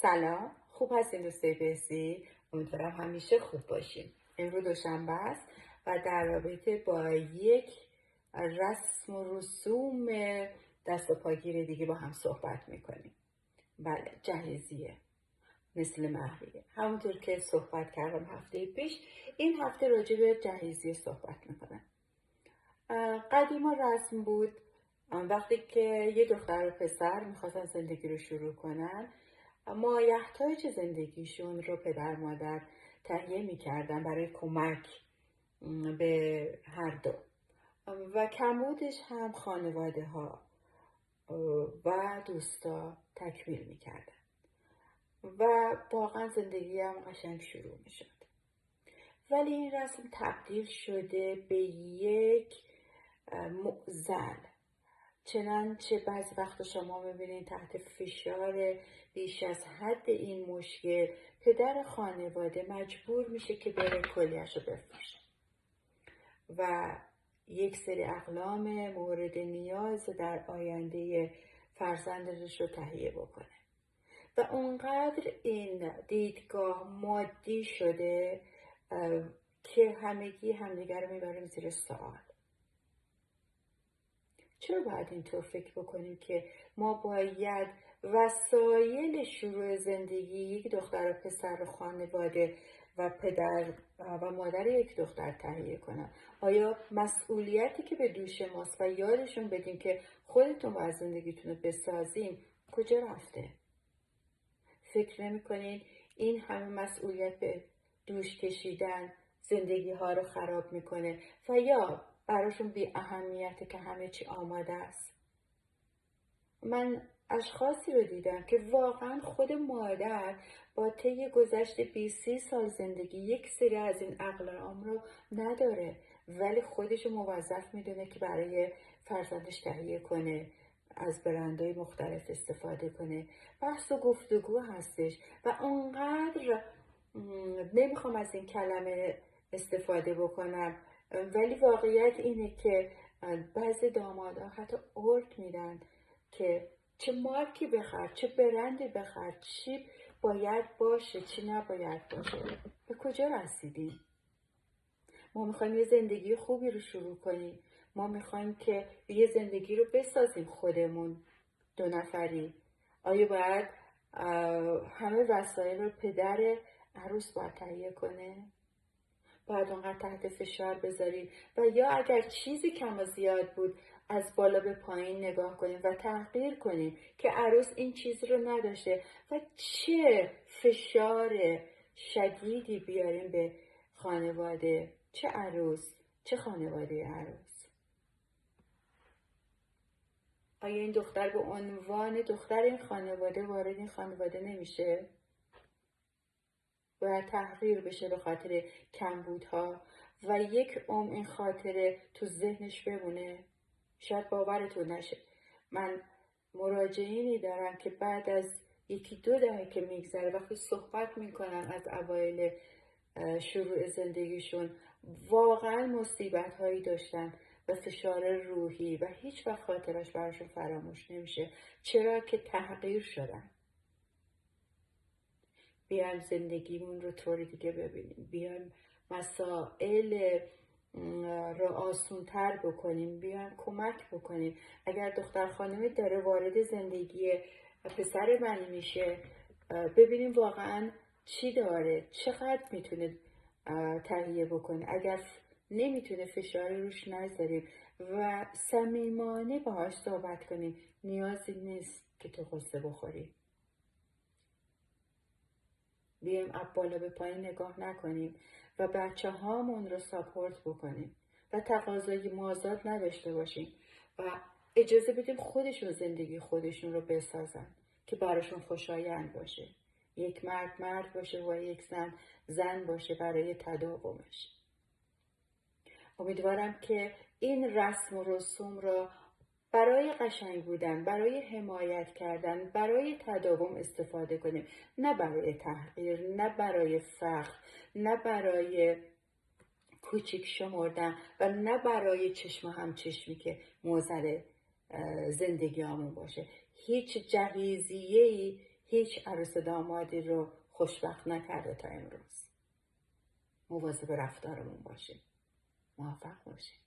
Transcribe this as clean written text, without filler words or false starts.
سلام، خوب هستین دوستای بهسی؟ امیدوارم همیشه خوب باشین. امروز دوشنبه است و در رابطه با یک رسم و رسوم دست و پاگیر دیگه با هم صحبت میکنیم. بله، جهیزیه مثل مهریه. همونطور که صحبت کردم هفته پیش، این هفته راجع به جهیزیه صحبت میکنم. قدیما رسم بود وقتی که یه دختر و پسر میخواستن زندگی رو شروع کنن، مایحتاج زندگیشون رو پدر مادر تهیه میکردن برای کمک به هر دو و کمبودش هم خانواده ها و دوستا تکمیل میکردن و واقعا زندگی هم قشنگ شروع میشد. ولی این رسم تبدیل شده به یک معضل، چنانچه بعضی وقت شما میبینید تحت فشار بیش از حد این مشکل پدر خانواده مجبور میشه که بره کلیه‌شو بفروشه و یک سری اقلام مورد نیاز در آینده فرزندش رو تهیه بکنه و اونقدر این دیدگاه مادی شده که همگی همدیگر رو میبره زیر سوال. چرا باید اینطور فکر بکنیم که ما باید وسایل شروع زندگی یک دختر و پسر خانواده و پدر و مادر یک دختر تهیه کنن؟ آیا مسئولیتی که به دوش ماست و یادشون بدیم که خودتون باید زندگیتون رو بسازیم کجا رفته؟ فکر نمی کنین این همه مسئولیت به دوش کشیدن زندگی ها رو خراب میکنه و یا براشون بی اهمیته که همه چی آماده است؟ من اشخاصی رو دیدم که واقعا خود مادر با طی گذشت 20-30 سال زندگی یک سری از این اقلام رو نداره، ولی خودش رو موظف میدونه که برای فرزندش تهیه کنه، از برندهای مختلف استفاده کنه. بحث و گفتگو هستش و اونقدر نمیخوام از این کلمه استفاده بکنم، ولی واقعیت اینه که بعضی دامادها حتی ارد میدن که چه مارکی بخر، چه برندی بخر، چی باید باشه، چی نباید باشه. به کجا رسیدیم؟ ما میخوایم یه زندگی خوبی رو شروع کنیم. ما میخوایم که یه زندگی رو بسازیم خودمون 2 نفری. آیا باید همه وسایل رو پدر عروس باید تهیه کنه؟ باید اونقدر تحت فشار بذاریم و یا اگر چیزی کم و زیاد بود از بالا به پایین نگاه کنیم و تحقیر کنیم که عروس این چیز رو نداشته و چه فشار شدیدی بیاریم به خانواده، چه عروس چه خانواده عروس. آیا این دختر به عنوان دختر این خانواده وارد این خانواده نمیشه؟ باید تحقیر بشه به خاطر کمبودها و یک عمر این خاطره تو ذهنش بمونه؟ شاید باورتون نشه، من مراجعینی دارم که بعد از 1-2 دهه که میگذره وقتی صحبت میکنن از اوایل شروع زندگیشون، واقعا مصیبت هایی داشتن و فشار روحی و هیچ وقت خاطرش براشون فراموش نمیشه. چرا؟ که تحقیر شدن. بیایم زندگیمون رو طور دیگه ببینیم، بیایم مسائل رو آسونتر بکنیم، بیایم کمک بکنیم. اگر دختر خانمی داره وارد زندگی پسر من میشه، ببینیم واقعا چی داره، چقدر میتونه تهیه بکنه. اگر نمیتونه فشاری روش نذاریم و صمیمانه باهاش صحبت کنیم. نیازی نیست که تو قصه بخوری. بیایم از بالا به پایین نگاه نکنیم و بچه هامون رو ساپورت بکنیم و تقاضای مازاد نداشته باشیم و اجازه بدیم خودشون زندگی خودشون رو بسازن که براشون خوشایند باشه. یک مرد باشه و یک زن باشه برای تداومش. امیدوارم که این رسم و رسوم را برای قشنگ بودن، برای حمایت کردن، برای تداوم استفاده کنیم، نه برای تحقیر، نه برای فخر، نه برای کوچیک شمردن و نه برای چشم همچشمی که موزل زندگی همون باشه. هیچ جهیزیه‌ای هیچ عروس دامادی رو خوشبخت نکرده تا امروز. مواظب رفتارمون باشیم. موفق باشیم.